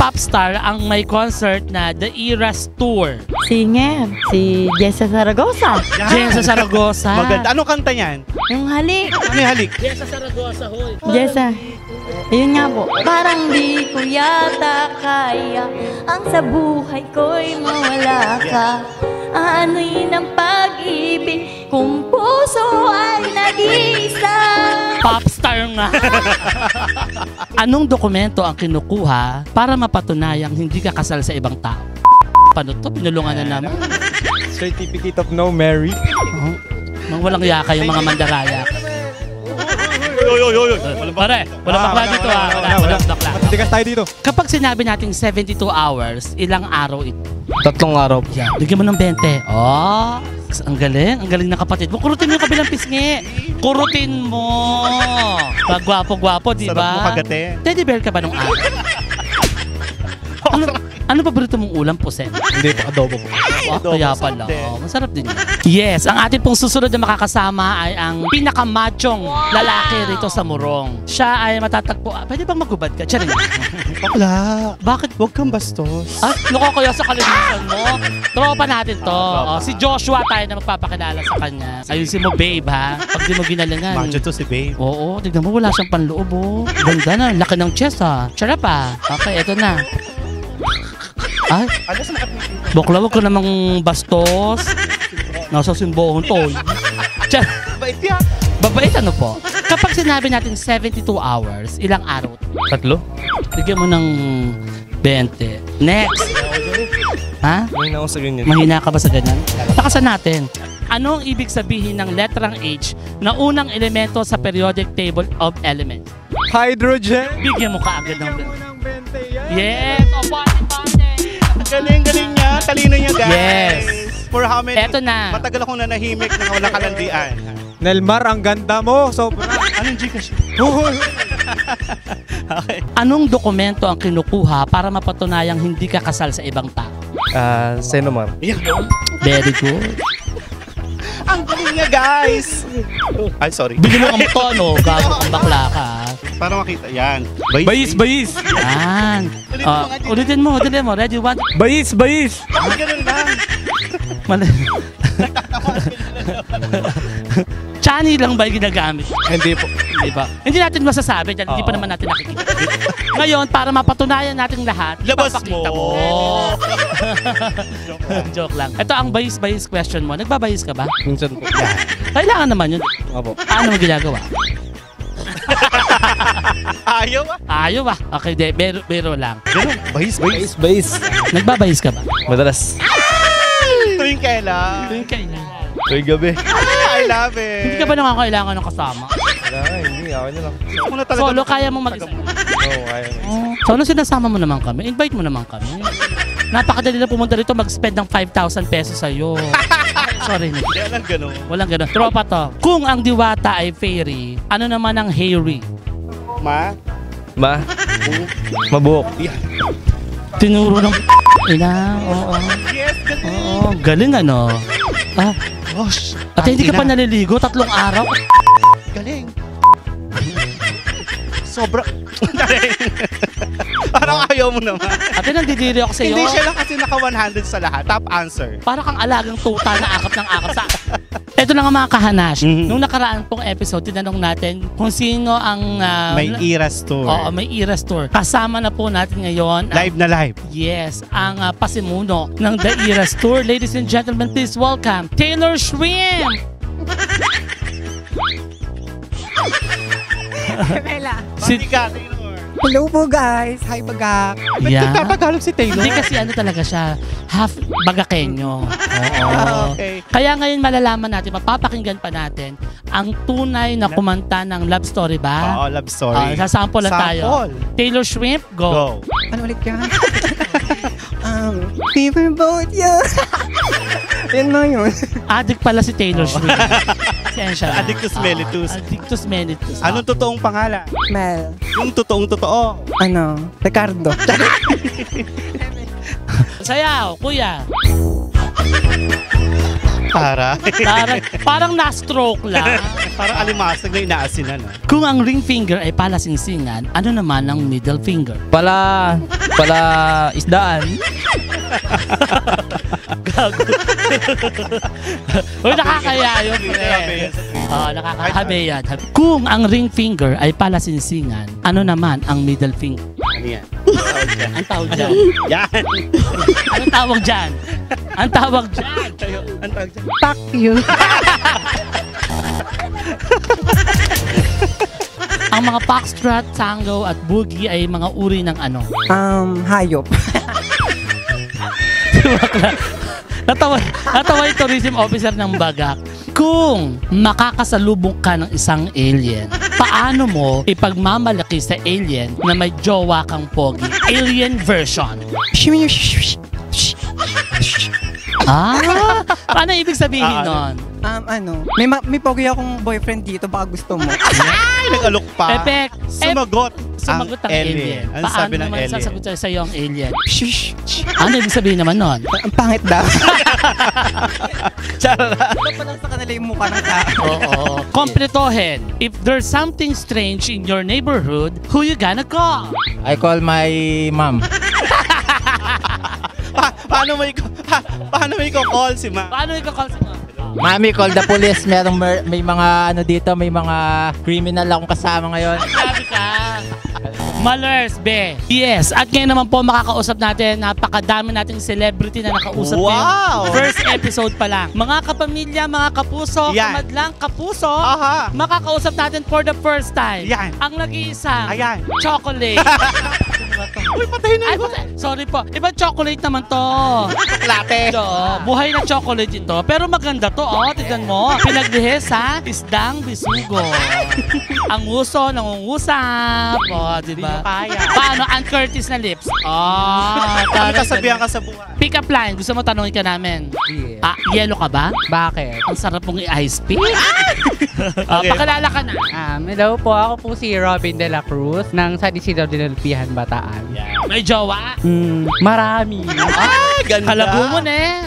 pop star ang may concert na The Eras Tour? Singer, si Jessa Zaragoza. Jessa Zaragoza. Maganda. Anong kanta niyan? Yung halik. Ano yung halik? Jessa Zaragoza, hoy. Jessa. Ayun nga po. Parang di ko yata kaya ang sa buhay ko'y mawala ka. Ano'y ng pag-ibig kung puso ay nag-iisa. Pop star nga. Anong dokumento ang kinukuha para mapatunayang hindi ka kasal sa ibang tao? Paano to? Pinulungan na naman. Certificate of No Marry. Mga walang yaka yung mga mandaraya. Oy. Pare, walang bakla dito ha. Walang bakla. Matigas tayo dito. Kapag sinabi nating 72 hours, ilang araw ito? 3 araw. Yan. Bigyan mo ng 20. Oh, ang galing ng kapatid mo. Kurutin mo yung kabilang pisngi. Kurutin mo. Pag-gwapo-gwapo, di Sarap mo ba? kagatin. Teddy bear ka ba nung araw? Ano paborito mong ulam, Pusen? Hindi po, adobo po. Oh, kaya pala. Oh, masarap din yun. Yes, ang ating pong susunod na makakasama ay ang pinakamachong lalaki rito sa Morong. Siya ay matatagpo. Pwede bang magubad ka? Charing. Bakla. Bakit? Huwag kang bastos. Ah, loko kaya sa kalimutan mo. Tropa natin to. Oh, si Joshua tayo na magpapakilala sa kanya. Ayusin mo, babe, ha? Pag di mo ginalingan. Macho to si babe. Oo, tignan mo, wala siyang panloob, oh. Ganda na, laki ng chest, ha. Charap, ha. Okay, eto na. Ay, bakla, wag ka namang bastos. Nasa simbohon to. Bait yan. Babait ano po? Kapag sinabi natin 72 hours, ilang araw? 3? Bigyan mo ng 20. Next. Ha? May na ako sa ganyan. Mahina ka ba sa ganyan? Takasan natin. Ano ang ibig sabihin ng letrang H na unang elemento sa periodic table of elements? Hydrogen. Bigyan mo ka agad ng 20 yan. Yes! O, pati. Galing niya. Talino niya, guys. Yes. For how many? Eto na. Matagal akong nanahimik nang walang kalandian. Nelmar, ang ganda mo. Sobra. Anong Gcash? Okay. Anong dokumento ang kinukuha para mapatunayang hindi ka kasal sa ibang tao? Senomar. Very good. Ang galing niya, guys. Ay, sorry. Bigyan mo ang tono, gago kang bakla ka. Para makita. Yan. Bayis. Yan. Ulitin mo. Ready, one. Bayis. Ganun lang. Mali. Chani lang ba yung ginagamit? Hindi po. Hindi ba? Hindi natin masasabi dyan. Hindi pa naman natin nakikita. Ngayon, para mapatunayan natin lahat, Labas ipapakita mo. Joke lang. Ito ang bayis question mo. Nagbabayis ka ba? Minsan po. Kailangan naman yun. Opo. Paano mo ginagawa? Ayaw ah. Ayaw ba? Okay, bero lang. Ganun. Bayis. Nagbabayis ka ba? Madalas. Tuwing kailan. Tuwing kailan? Tuwing gabi. I love it. Hindi ka ba nangangailangan ng kasama? Wala, hindi. Ako na lang. Ako na talaga. Solo, kaya mo mag-isa? Oo, kaya. Solo, sinasama mo naman kami. Invite mo naman kami. Napakadali na pumunta rito mag-spend ng 5,000 pesos sa'yo. Sorry, Nick. Walang ganun. Walang ganun. Tropa to. Kung ang diwata ay fairy, ano naman ang hairy? Mabuhok. Tinuro ng ina. Oo. Yes, galing. Oo. Galing ano. Ah, Gosh. at hindi ka pa naliligo 3 araw. Galing. Sobra. Parang ayaw mo naman. Ate, nandidiri ako sa iyo. Hindi siya lang kasi naka 100 sa lahat. Top answer. Para kang alagang tuta na akap ng akap sa... Ito na nga mga kahanash. Nung nakaraan pong episode, tinanong natin kung sino ang... May Eras Tour. Oo, may Eras Tour. Kasama na po natin ngayon. Live na live. Yes, ang pasimuno ng The Eras Tour. Ladies and gentlemen, please welcome Taylor Shrimp! Si Taylor. Hello po guys! Hi Bagak! Ba't Yeah. nagtatagalog si Taylor? Hindi kasi ano talaga siya, half Bagakenyo. Oo. Okay. Kaya ngayon malalaman natin, mapapakinggan pa natin ang tunay na kumanta ng love story ba? Oo, love story. Sasample lang tayo. Sample. Taylor Shrimp, go. Go. Ano ulit yan? We were both young. Yan na yun. Addict pala si Taylor Shrimp. Sensya. Addictus Mellitus. Addictus Mellitus. Anong totoong pangalan? Mel. Yung totoong totoo. Ricardo. Sayaw, kuya. Parang na-stroke lang. Parang alimasag na inaasinan. Kung ang ring finger ay palasingsingan, ano naman ang middle finger? Pala isdaan. Uy, nakakaya yun, pre. Nakakahabe yan. Kung ang ring finger ay palasingsingan, ano naman ang middle finger? Ano yan? Ang tawag dyan. Yan! Anong tawag dyan? Ang tawag dyan. Ang tawag dyan. Fuck you. Ang mga foxtrot, tango at boogie ay mga uri ng ano? Hayop. Natawa yung tourism officer ng Bagak. Kung makakasalubong ka ng isang alien, paano mo ipagmamalaki sa alien na may jowa kang pogi? Alien version. Paano ibig sabihin nun? May pogi akong boyfriend dito, baka gusto mo. Ay, nag-alok pa. Epek. Sumagot ang alien. Ano Paano sabi ng naman alien? sasagot sa'yo ang alien? Ano ibig sabihin naman nun? Ang pangit daw. Charot. Ito pa lang sa kanila yung mukha ng tao. Oo. Kompletohin. If there's something strange in your neighborhood, who you gonna call? I call my mom. Paano mo i-call si Ma? Paano i-call si Ma'am? Mami, call the police. May mga dito, may mga criminal akong kasama ngayon. Grabe ka. Malers, be. Yes, at ngayon naman po makakausap natin, napakadami nating celebrity na nakausap Wow! din. First episode pa lang. Mga kapamilya, mga kapuso, Yan. kamadlang kapuso, Aha! makakausap natin for the first time. Yan. Ang nag-iisang Ayan. chocolate. Uy, patay na Ay, iba. sorry po. Ibang chocolate naman to. Latte. Ito, buhay na chocolate ito. Pero maganda to, tignan mo. Pinaglihis sa isdang bisugo. Ang uso, nangungusap. Diba? Kaya. Paano? Ang Curtis na lips. Ano kasabihan ka sa buhay? Pick up line. Gusto mo tanongin ka namin? Yeah. Yellow ka ba? Bakit? Ang sarap mong i-ice pick. Pakilala ka na. Hello po, ako po si Robin de la Cruz ng San Isidro de Lulpihan, Bataan. May jowa? Marami. Ganda. Kalago mo na eh.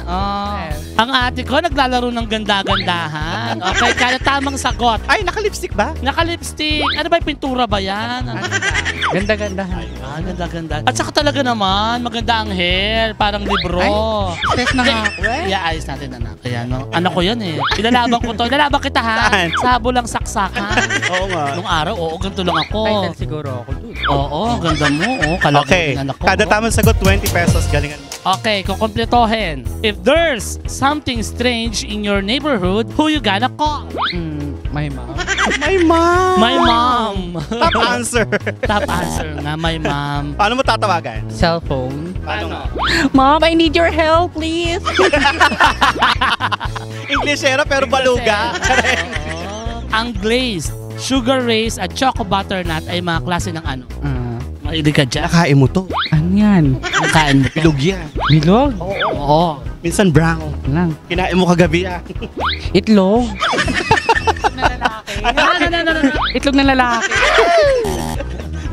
Ang ate ko naglalaro ng ganda-gandahan. Okay, kaya tamang sagot. Ay, naka-lipstick ba? Naka-lipstick. Ano ba yung pintura ba yan? Ganda-gandahan. Ganda-ganda. At saka talaga naman, maganda ang hair. Parang libro. Stress na nga ako eh. Ayos natin, anak. Kaya, no? Anak ko yan eh. Ilalaban ko to. Ilalaban kita ha. Saan? Sabo lang saksakan. Oo nga. Nung araw, ganito lang ako. Title siguro ako dun. Oo, ganda mo. Kalago Okay. din anak ko. Kada tamang sagot, 20 pesos. Galingan mo. Okay, kukompletohin. If there's something strange in your neighborhood, who you gonna call? My mom. My mom. My mom. Top answer. Top answer nga, my mom. Paano mo tatawagan? Cellphone. Paano? Mom, I need your help, please. Englishera pero baluga. Oo. Ang glazed, sugar race at choco butternut ay mga klase ng ano? Mahilig ka dyan? Nakain mo to. Ano yan? Nakain mo to? Bilog yan. Bilog? Oo. Minsan brown. Lang. Kinain mo kagabi yan. Itlog? Na lalaki. Itlog ng lalaki.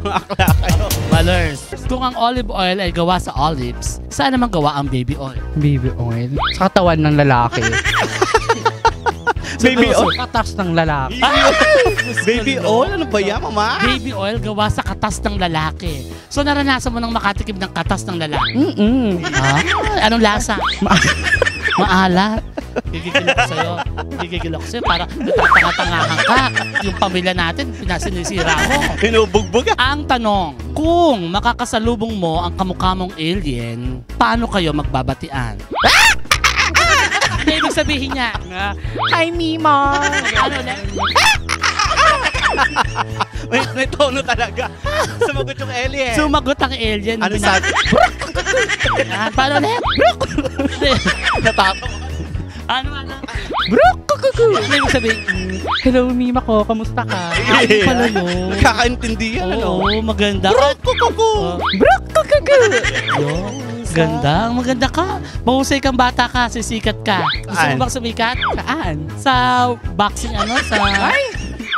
Mga akla kayo. Malers, kung ang olive oil ay gawa sa olives, saan naman gawa ang baby oil? Baby oil? Sa katawan ng lalaki. Baby oil. Katas ng lalaki. Baby oil? Ano ba yan, mama? Baby oil gawa sa katas ng lalaki. So naranasan mo nang makatikim ng katas ng lalaki? Anong lasa? Maalat. Gigigil ako sa'yo. Gigigil ako sa'yo. Para natatanga-tangahan ka. Yung pamilya natin, pinasinisira mo. Pinubugbog yan. Ang tanong, kung makakasalubong mo ang kamukha mong alien, paano kayo magbabatian? Ano ibig sabihin niya? Hi, Mima. Ano ulit? May tono talaga. Sumagot yung alien. Sumagot ang alien. Ano sabi? Yan, paano ulit? Natatawa. Ano? Brok, kukuku. Ano ibig sabihin? Hello, Mima ko. Kamusta ka? Ay, pala yun. Nagkakaintindihan, ano? Oo, maganda. Kukuku. Brok, kukuku. Yun. Ganda, maganda ka. Mahusay kang bata ka, sisikat ka. Gusto Saan? mo bang sumikat? Saan? Sa boxing sa...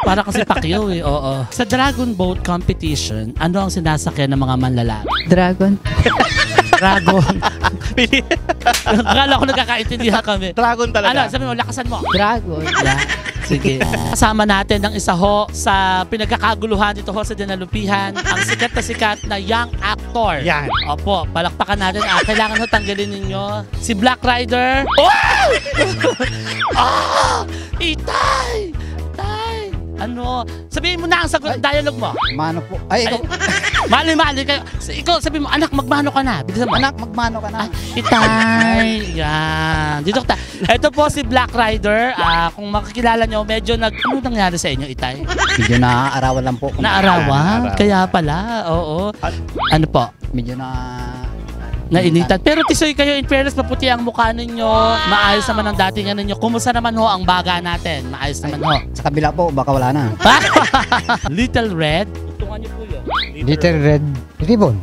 Para kasi Pacquiao eh, oo. Sa Dragon Boat Competition, ano ang sinasakyan ng mga manlalaki? Dragon. Dragon. Akala ko nagkakaintindihan kami. Dragon Ano, talaga. sabi mo, lakasan mo. Dragon. Yeah. Sige. Kasama natin ng isa ho sa pinagkakaguluhan dito ho sa Dinalupihan, ang sikat na young actor. Yan. Opo, palakpakan natin. Kailangan ho tanggalin ninyo si Black Rider. Oh! Itay! Itay! Ano? Sabihin mo na ang sagot, dialogue mo. Mano po. Ay, ikaw. Mali kayo. Ikaw, sabihin mo, anak, magmano ka na. Bilisan mo. Anak, magmano ka na. Itay! Yan. Dito ka. Ito po si Black Rider. Kung makikilala nyo, medyo ano nangyari sa inyo, Itay? Medyo naaarawan lang po. Naarawan? Kaya pala, oo. Ano po? Medyo Nainitan. Pero tisoy kayo, in fairness, maputi ang mukha ninyo. Maayos naman ang datingan ninyo. Kumusta naman ho ang baga natin? Maayos naman ho. Sa kabila po, baka wala na. Little Red. Tungan niyo po yun. Little Red Ribbon.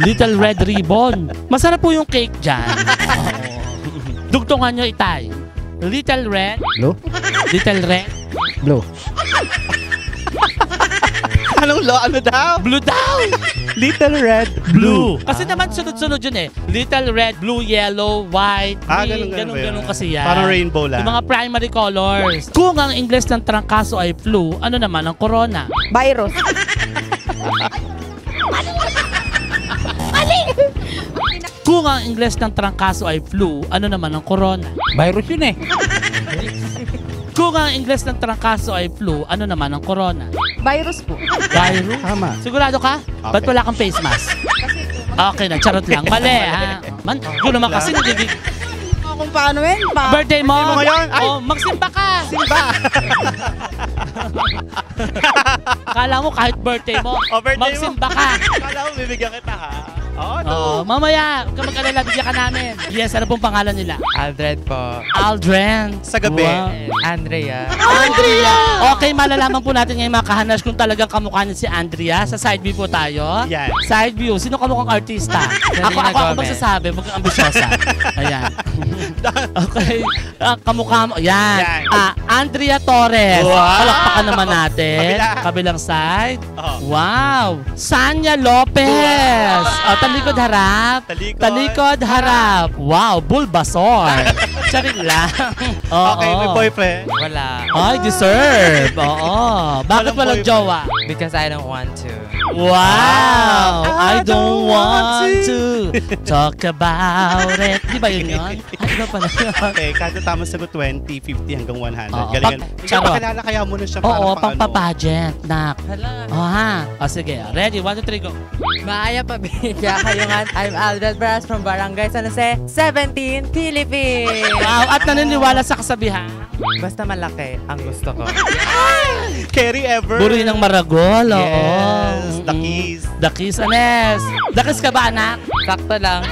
Little Red Ribbon. Masarap po yung cake dyan. Dugtungan nyo, Itay. Little Red. Blue. Little Red. Blue. Anong ano daw? Blue daw. Little red, Blue. Kasi naman sunod-sunod yun eh. Little red, blue, yellow, white, green, ganun ganun kasi yan. Parang rainbow lang. Yung mga primary colors. Kung ang Ingles ng trangkaso ay flu, ano naman ang corona? Virus. Kung ang Ingles ng trangkaso ay flu, ano naman ang corona? Virus yun eh. Kung ang Ingles ng trangkaso ay flu, ano naman ang corona? Virus po. Virus? Tama. Sigurado ka? Ba't wala kang face mask? Okay na, charot lang. Mali ha. Man, yun naman kasi nagiging... Kung paano yun? Birthday mo? mo ngayon? Ay! Oh, magsimba ka! Simba! Kala mo kahit birthday mo, Oh, birthday mo. magsimba ka. Kala mo, bibigyan kita ha? Oo, no. Oo, mamaya, huwag ka mag-alala, bigyan ka namin. Yes, ano pong pangalan nila? Aldred po. Aldrin. Sa gabi. Andrea. Andrea! Okay, malalaman po natin ngayon mga kahanas kung talagang kamukha niya si Andrea. Sa side view po tayo. Yan. Side view. Sino kamukhang artista? ako Gomez. magsasabi. Huwag kang ambisyosa. Ayan. Okay. Kamukha mo. Yan. Yan. Andrea Torres. Wow! Palakpakan naman natin. Kabila. Kabilang side. Oh. Wow! Sanya Lopez! Wow! Talikod harap. Talikod. Talikod harap. Wow! Bulbasaur. Charing lang. Oo. Okay, may boyfriend. Wala. Ay, deserve. Oo. Bakit Walang walang boyfriend. jowa? Because I don't want to. Wow! I don't want to talk about it. Di ba yun yun? Ay, iba pala yun. Okay, kada tama sagot 20, 50 hanggang 100. Oo, Galingan. pag- Ikaw charot. pakilala kaya mo na siya Oo, para pang ano. pampapageant, nak. Hala. O ha? O sige, ready? 1, 2, 3, go. Maaya pa bigya kayo nga. I'm Aldred Baras from Barangay San Jose, 17, Philippines. Wow, at naniniwala sa kasabihan. Basta malaki ang gusto ko. Carry ever. Buri ng maragol, oo. Yes, the Mm-mm. keys. The keys, Anes. The keys ka ba, anak? Sakto lang.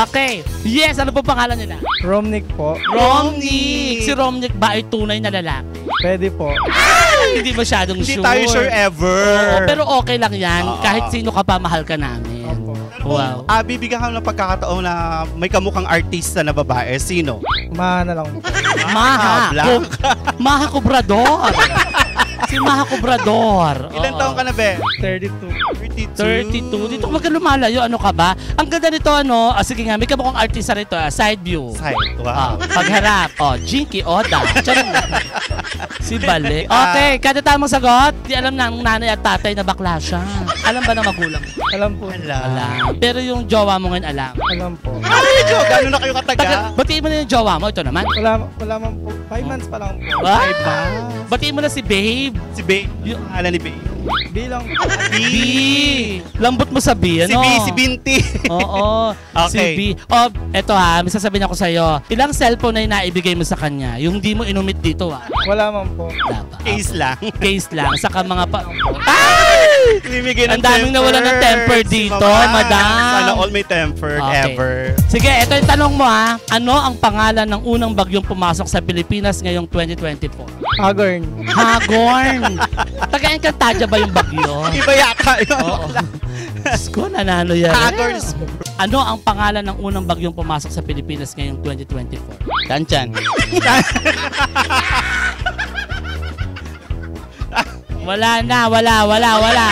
Okay. Yes, ano po pangalan nila? Romnick po. Romnick. Si Romnick ba ay tunay na lalaki? Pwede po. Ay, hindi masyadong Hindi sure. tayo sure ever. Oo, pero okay lang yan. Oo. Kahit sino ka pa, mahal ka namin. Opo. Wow. Bibigyan ka ng pagkakataon na may kamukhang artista na babae. Sino? Mahana lang po. Maha. Black. Maha Cobrador. Si Maha Cobrador. Ilan Oo. taong ka na, be? 32. 32. 32. Dito ka lumalayo. Ano ka ba? Ang ganda nito, ano? Sige nga, may kamukhang artista rito. Side view. Side. Wow. Pagharap. Jinky Oda. Charot na. Si Bale. Okay, kada tamang sagot, di alam ng nanay at tatay na bakla siya. Alam ba ng magulang? Alam po. Alam. Pero yung jowa mo ngayon alam. Alam po. Ay, Jo, gano'n na kayo kataga? Batiin mo na yung jowa mo. Ito naman. Wala man po. 5 months pa lang po. Ah, ba? batiin mo na si Babe. Si Babe. Yung pangalan ni Babe. Bilang B. Lambot mo sa B, Si ano? B, si Binti. Oo. Si Okay. B. Oh, eto ha, may sasabihin ako sa'yo. Ilang cellphone na naibigay mo sa kanya? Yung di mo inumit dito ha? wala man po. Wala pa. Case lang. Case lang. Saka mga pa... Bibigyan Ang daming nawala ng temper dito, madam. Sana all may tempered Okay. ever. Sige, ito yung tanong mo ha. Ano ang pangalan ng unang bagyong pumasok sa Pilipinas ngayong 2024? Agorn. Hagorn. Taga-Encantadia ba yung bagyo? Iba yata yun. Oo. Diyos ko, nanalo yan. Hagorns. Ano ang pangalan ng unang bagyong pumasok sa Pilipinas ngayong 2024? Kanchan. Wala na, wala.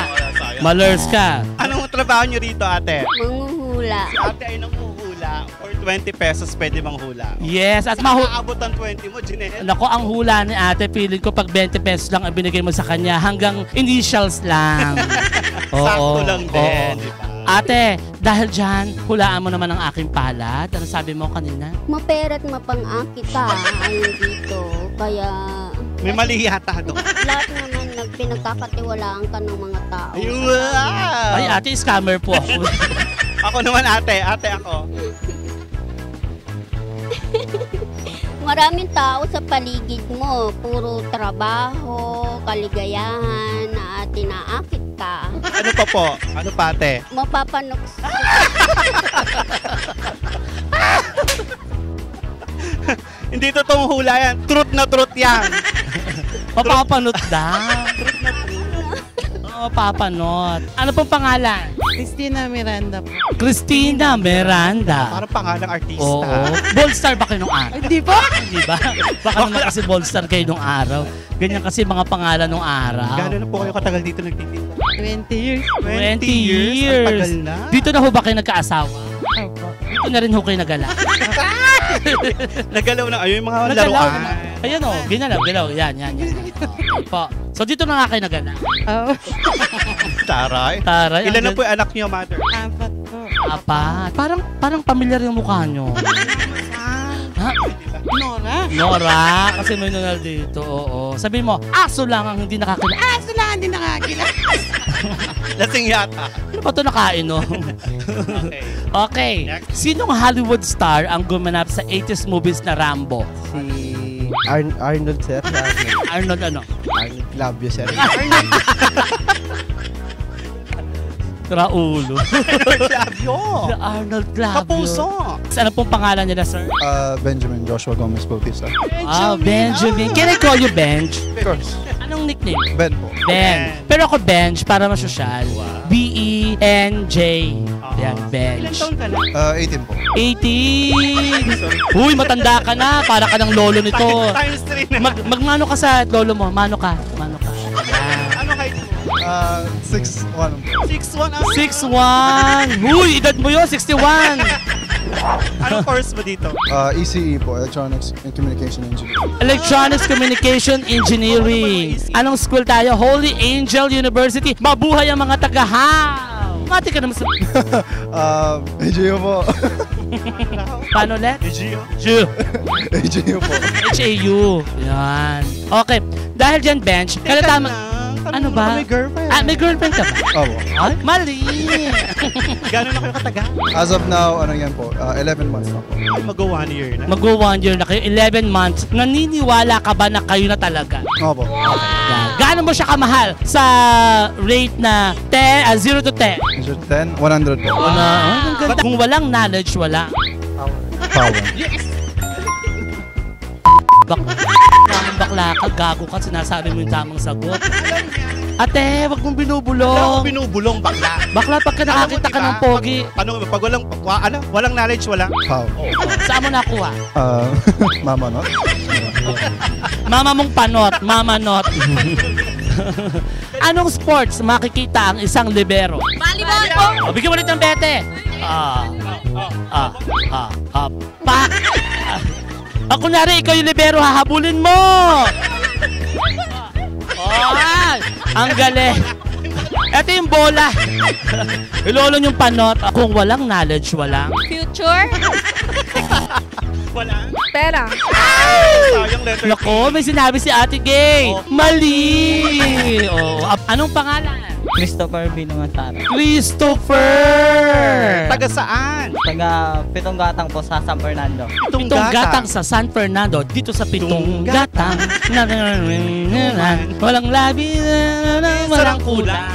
Malers ka. Anong trabaho nyo rito, ate? Manguhuli manghula. Ate ay nanguhula. For 20 pesos pwede manghula. Yes, at Aabot ang 20 mo, Janelle. Nako, ang hula ni ate, feeling ko pag 20 pesos lang ang binigay mo sa kanya, hanggang initials lang. Sakto lang din, di ba? Ate, dahil dyan, hulaan mo naman ang aking palad. Ano sabi mo kanina? Mapera't mapang-akit ka, ayun dito. Kaya May mali yata doon. lahat naman pinagkakatiwalaan ka ng mga tao. Wow! Ay, ate, scammer po ako. Ako naman ate ako. Maraming tao sa paligid mo. Puro trabaho, kaligayahan, at tinaakit ka. Ano pa po? Ano pa ate? Mapapanok Hindi totoong hula yan. Truth na truth yan. Papapanot daw. Oo, papanot. Ano pong pangalan? Christina Miranda po. Christina Miranda. Parang pangalang artista. Oo. Ballstar ba kayo nung araw? Hindi po? Hindi ba? Baka naman kasi ballstar kayo nung araw. Ganyan kasi mga pangalan nung araw. Gano'n na po kayo katagal dito nagtitinda? 20 years. 20 Ang years. tagal na. Dito na ho ba kayo nagkaasawa? Opo. Dito na rin ho kayo nagala. Nagalaw na. Ayun yung mga Nagalaw. laruan. Ayan o, ginalaw. Yan. Okay po. So dito na nga kayo nagala. Oo. Taray. Taray. Ilan na ang po yung anak niyo, mother? 4 po. Apat. Parang pamilyar yung mukha nyo. Ha? Nora, kasi may nunal dito, oo. Sabihin mo, aso lang ang hindi nakakila. Aso na, hindi nakakila. Lasing yata. Ano ba ito nakain, no? Okay. Okay. Sinong Hollywood star ang gumanap sa 80s movies na Rambo? Si Arnold, sir. Arnold ano? Arnold Clavio, sir. Raulo. Flavio. The Arnold Clavio. Kapuso. Ano pong pangalan nila, sir? Benjamin Joshua Gomez Bautista. Benjamin. Can I call you Benj? Of course. Anong nickname? Ben po. Ben. Pero ako Benj para masosyal. B-E-N-J. Yan, Ilan Benj. taon ka na? 18 po. 18. Uy, matanda ka na. Para ka ng lolo nito. Times 3 na. Magmano ka sa lolo mo? Mano ka. Yan. Ano height mo? 6'1 po. 6'1 ang 6'1. Uy, edad mo yun, 61. Anong course mo dito? ECE po, Electronics and Communication Engineering. Electronics Communication Engineering. Anong school tayo? Holy Angel University. Mabuhay ang mga taga-HAW. Mati ka naman sa... AJU po. Paano ulit? Gio. AJU po. HAU. Yan. Okay. Dahil dyan, Bench, kada tama... Ano ba? May girlfriend. May girlfriend ka ba? Opo. Ay, mali. Gano'n na kayo katagal? As of now, ano yan po, 11 months na po. Mag-go 1 year na. Mag-go 1 year na kayo, 11 months. Naniniwala ka ba na kayo na talaga? Opo. Yan. Gaano mo siya kamahal sa rate na 0 to 10? 10, 100 po. Ang ganda. Kung walang knowledge, wala. Power. Bakla ka, gago ka, sinasabi mo yung tamang sagot. Ate, wag mong Wala binubulong. akong binubulong, bakla. Bakla, pagka nakakita ka ng pogi, Pag walang knowledge, walang. Power. saan mo nakuha? Mama, no? Mama mong panot, mama not. Anong sports makikita ang isang libero? Volleyball po! Bigyan mo ulit ng bete. Pak! Kunyari, ikaw yung libero, hahabulin mo! Ang galing. Ito yung bola. Ilolo yung panot. Kung walang knowledge, walang. Future? Walang. Pera. Sayang letter. Nako, may sinabi si Ate Gay. Mali! Anong pangalan? Christopher B. Numansara. Christopher! Taga saan? Taga Pitong Gatang po sa San Fernando. Pitong gatang sa San Fernando, dito sa Pitong Gatang. Walang labi, walang kulang.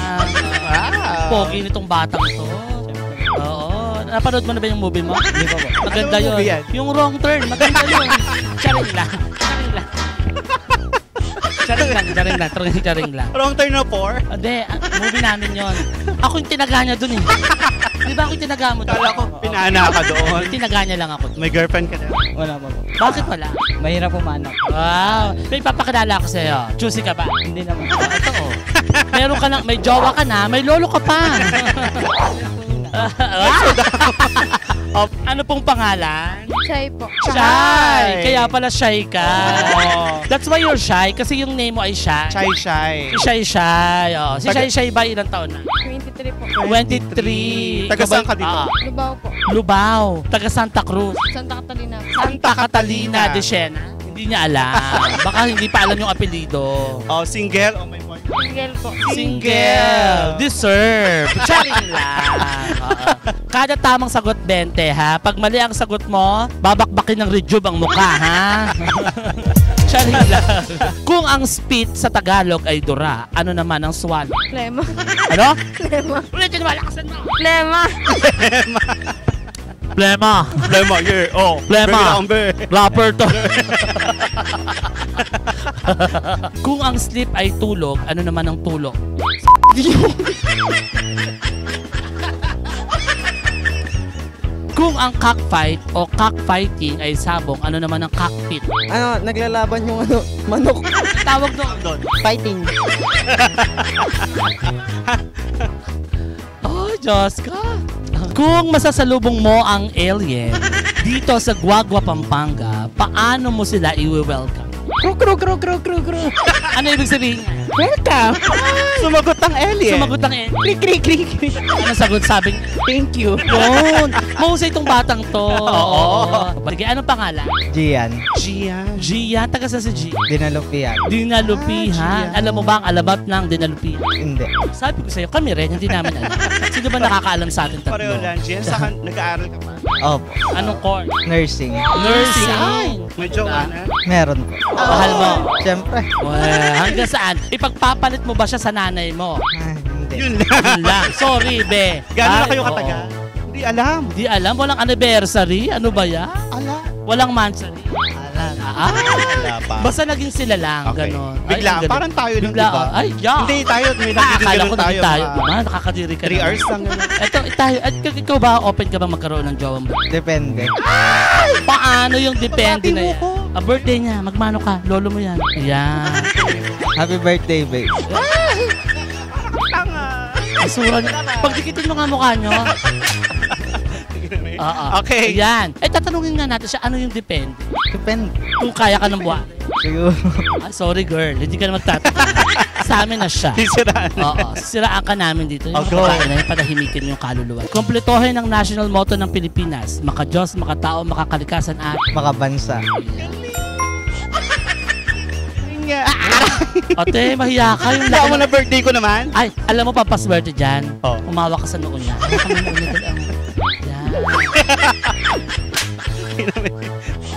Pogi nitong batang to. Oo. Napanood mo na ba yung movie mo? Hindi po po. Maganda Anong yun. movie yan? Yung Wrong Turn, maganda yun. Charing lang. Charing lang. Wrong turn na 4? Hindi, movie namin yon. Ako yung tinaga niya dun eh. Di ba ako yung tinaga mo dun? Kala ko, pinana ka doon. Tinaga niya lang ako. May girlfriend ka na? Wala pa po. Bakit wala? Mahirap pumanap. Wow! May papakilala ko sa'yo. Choosy ka ba? Hindi naman. Ito oh. Meron ka na, may jowa ka na, may lolo ka pa. Ano pong pangalan? Shy po. Shy! Kaya pala shy ka. That's why you're shy, kasi yung name mo ay Shy. Shy. Si Shy. Oh. Si Shy ba ilang taon na? 23 po. 23. Taga saan ka dito? Lubao po. Lubao. Taga Santa Cruz. Santa Catalina. Santa Catalina de Siena. Hindi niya alam. Baka hindi pa alam yung apelido. Oh, single o may boy? Single po. Single. Deserve. Charing lang. Kada tamang sagot, 20 ha. Pag mali ang sagot mo, babakbakin ng rejuve ang mukha ha. Charing lang. Kung ang spit sa Tagalog ay dura, ano naman ang swallow? Plema. Ano? Plema. Ulitin mo, lakasan mo. Plema. Plema. Plema, yeah. Oh, Plema. Be. Rapper to. Kung ang sleep ay tulog, ano naman ang tulog? Kung ang cockfight o cockfighting ay sabong, ano naman ang cockpit? Ano, naglalaban yung manok. Tawag doon. Fighting. Oh, Diyos ka. Kung masasalubong mo ang alien dito sa Guagua, Pampanga, paano mo sila i-welcome? Kru. Ano ibig sabihin? Welcome. Sumagot ang alien. Sumagot ang alien. Krik. Ano sagot? Sabi niya, Thank you. yun. Mahusay itong batang to. Oo. Sige, anong pangalan? Gian. Gian. Taga sa si G. Dinalupian. Dinalupihan. Alam mo ba ang alamat ng dinalupihan? Hindi. Sabi ko sa'yo, kami rin, hindi namin alam. Sino ba nakakaalam sa atin Pareho tatlo? lang, Jen. Saka nag-aaral ka pa. Opo. Anong course? Nursing. Nursing. Medyo na. Meron po. Mahal mo. Siyempre. Hanggang saan? Ipagpapalit mo ba siya sa nanay mo? Hindi. Yun lang. Yun lang. Sorry, be. Gano'n na Ay, kayo oo. katagal? Hindi alam. Di alam. Walang anniversary. Ano ba yan? Ala. Walang monthsary. Wala pa. Basta naging sila lang. Okay. Ganon. Bigla, ang galing. parang tayo lang, Bigla, diba? ay, yeah. Hindi tayo, may Akala nagiging ko ganun tayo. naging tayo. Diba? Nakakadiri ka 3 naman. hours lang. Ito, tayo. At ikaw ba, open ka ba magkaroon ng jowang ba? Depende. Paano yung depende na yan? A birthday niya, magmano ka, lolo mo yan. Ayan. Happy birthday, babe. Asura niya. Pagdikitin mo nga mukha nyo. Okay. Ayan. Tatanungin nga natin siya, ano yung depende? Depende. Kung kaya ka ng buwan. Siguro. Sorry girl, hindi ka na magtatanong. Sa amin na siya. Sisiraan. Oo, sisiraan ka namin dito. Yung Okay. babae na yung padahimikin mo yung kaluluwa. Kompletohin ang national motto ng Pilipinas. Maka-Diyos, makatao, makakalikasan at... Makabansa. Ate, mahiya ka yung Hindi ako na birthday ko naman. Ay, alam mo, papaswerte dyan. Oh. Umawa ka sa noo niya. Hawakan mo yung noo niya. Yan.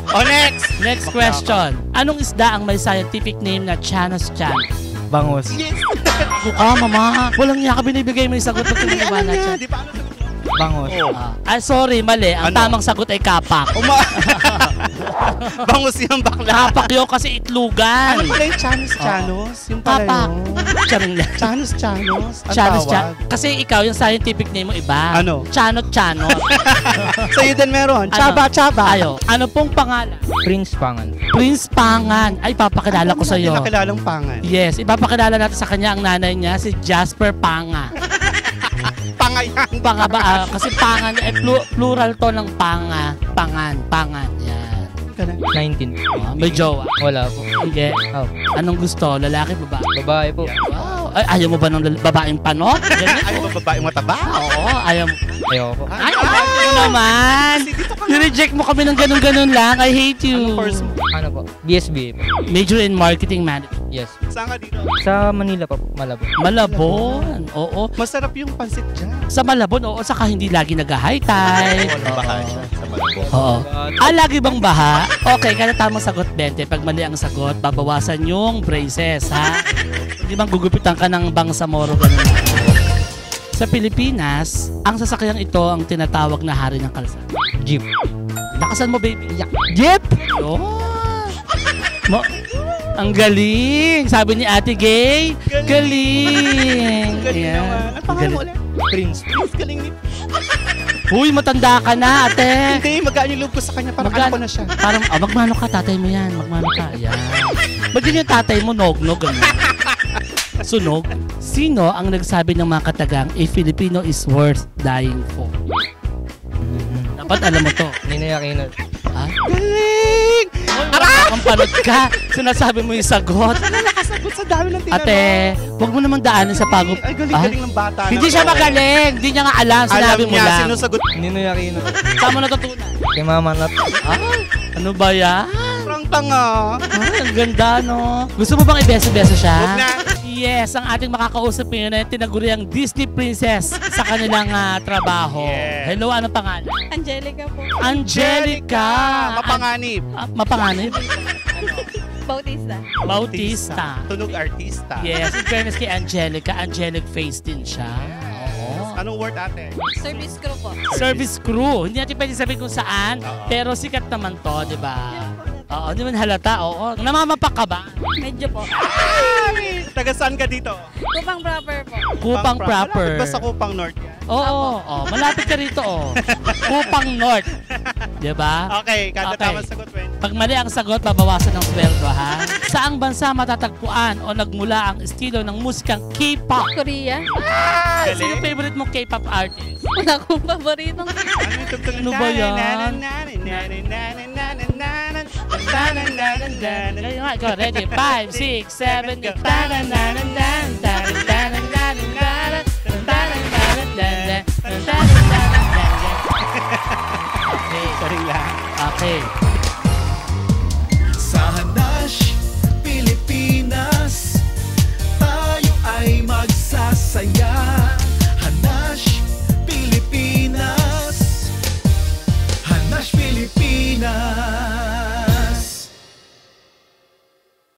Oh, next. Next question. Anong isda ang may scientific name na Chanos Chan? Bangus. Buka, mama. Walang niya ka binibigay mo yung sagot na tuminiwala siya. Di ba ano sagot mo? Bangus. Ay, sorry, mali. Ang Ano? tamang sagot ay kapak. Bangus yung bakla. Kapak yun kasi itlugan. Ano pala yung Chanos? Yung pala Kapak. yun. Charing lang. Chanos. Ang Chanos tawag. Chan. Kasi ikaw, yung scientific name mo iba. Ano? Chanot. Sa'yo din meron. Chaba. Ayo. Ano pong pangalan? Prince Pangan. Prince Pangan. Ay, papakilala ko sa'yo. Nakilalang pangan. Yes, ipapakilala natin sa kanya ang nanay niya, si Jasper Panga. Pangayan. Panga ba? Kasi Pangan, plural to ng Panga. Pangan. Yan. 19. May jowa. Wala po. Hindi. Oh, Anong gusto? Lalaki, babae? babae po. Wow. Ay, ayaw mo ba ng babaeng panot? Ganyan. Ay, mga babae mataba. Oo, ayaw mo. Ayoko po. Ay, ayaw mo naman. Nireject mo kami ng ganun-ganun lang. I hate you. Course mo. Ano po? BSBA po. Major in Marketing Management. Yes. Saan ka dito? Sa Manila pa po. Malabo. Malabon. Oo. Masarap yung pansit dyan. Sa Malabon, oo. Saka hindi lagi nag-high tide. Walang bahay siya sa Malabon. Oo. Lagi bang baha? Okay, kada tamang sagot, 20. Pag mali ang sagot, babawasan yung braces, ha? Hindi bang gugupitan ka ng Bangsamoro, ganun. Sa Pilipinas, ang sasakyang ito ang tinatawag na hari ng kalsada. Jeep. Lakasan mo, baby. Jeep! Yun. Ang galing! Sabi ni Ate Gay, galing! Galing Ayan. naman. Ang pangalan mo Galing. ulit? Prince, galing ni... Uy, matanda ka na, ate! Hindi, magaan yung loob ko sa kanya. Parang ano ko na siya. Parang, magmano ka, tatay mo yan. Magmano ka. Ayan. Ba't yun yung tatay mo, nog-nog? Ano? Sunog. Sino ang nagsabi ng mga katagang, a Filipino is worth dying for? Dapat alam mo to. Ninoy Aquino. Ha? Galing! Nakakampalot ka. Sinasabi mo yung sagot. Nakasagot sa dami ng tinanong. Ate, huwag mo naman daanin sa pagod. Ay, galing-galing ng bata. Hindi siya magaling. Hindi niya nga alam. Sinabi Alam mo niya, lang. sinusagot. Ninoy Aquino. Saan mo natutunan? Kay Mama Not. Ano ba yan? Sobrang tanga. Ang ganda, no? Gusto mo bang ibeso-beso siya? Huwag na. Yes, ang ating makakausap ngayon ay tinaguriang Disney princess sa kanilang trabaho. Yes. Hello, ano pangalan? Angelica po. Angelica! Mapanganib. Mapanganib? Bautista. Bautista. Tunog artista. Yes, in fairness kay Angelica, angelic face din siya. Oo. Anong word ate? Service crew po. Service crew. Hindi natin pwede sabihin kung saan, pero sikat naman to, di ba? Oo, di man halata, oo. Namamapak ka ba? Medyo po. Ay! Taga saan ka dito? Kupang proper po. Kupang proper. Malapit ba sa Kupang North yan? Oo, malapit ka rito, Kupang North. Di ba? Okay, kada Okay. tama sagot, Wen. Pag mali ang sagot, babawasan ng sweldo, ha? Saang bansa matatagpuan o nagmula ang estilo ng musikang K-pop? Korea. Sino favorite mong K-pop artist? Wala akong paboritong. Ano yung tugtog? Ano ba yan? Ngayon nga, ikaw, ready? 5, 6, 7, 8. Sorry lang. Okay. Sa Hanash, Pilipinas, tayo ay magsasaya.